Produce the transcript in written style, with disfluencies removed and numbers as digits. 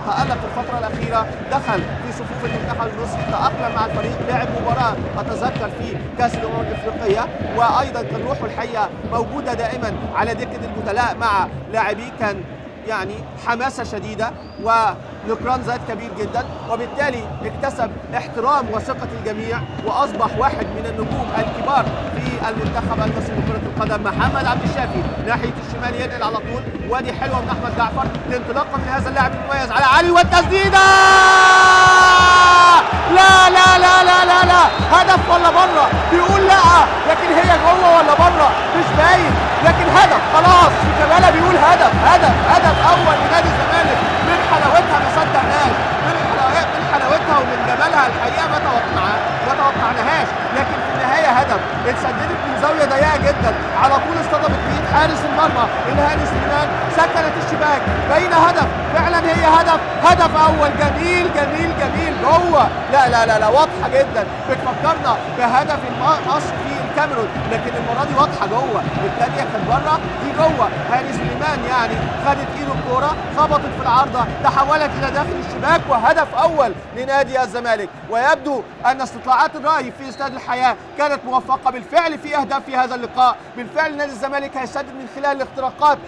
تألق الفترة الأخيرة، دخل في صفوف المنتخب المصري، تأقلم مع الفريق، لعب مباراة أتذكر في كأس الأمم الإفريقية، وأيضا كان روحه الحقيقة موجودة دائما على دكة البدلاء مع لاعبيه، كان يعني حماسة شديدة ونكران ذات كبير جدا، وبالتالي اكتسب احترام وثقة الجميع وأصبح واحد من النجوم الكبار في المنتخب المصري لكرة القدم. محمد عبد الشافي ناحية الشمال ينقل على طول، وادي حلوة من أحمد جعفر، الانطلاقة من هذا اللاعب المميز على علي، والتسديدة لا لا لا لا لا لا، هدف ولا بره؟ بيقول لا، لكن هي جوه ولا بره مش باين، لكن هدف خلاص. شيكابالا بيقول هدف، هدف اول لنادي الزمالك. من حلاوتها ما صدقناش، من حلاوتها ومن جمالها الحقيقه ما توقعناهاش، لكن في النهايه هدف. اتسددت من زاويه ضيقه جدا، على طول اصطدمت بيد حارس المرمى الهاني سليمان، سكنت الشباك، بين هدف، فعلا هي هدف اول. جميل جميل جميل جوه، لا لا لا لا، واضحه جدا، بتفكرنا بهدف مصر في الكاميرون، لكن المره دي واضحه جوه. الثانيه كانت بره، دي جوه. هاني سليمان يعني خدت ايده الكوره، خبطت في العارضه، تحولت الى داخل الشباك، وهدف اول لنادي الزمالك. ويبدو ان استطلاعات الراي في استاد الحياه كانت موفقه بالفعل في اهداف في هذا اللقاء. بالفعل نادي الزمالك هيسدد من خلال الاختراقات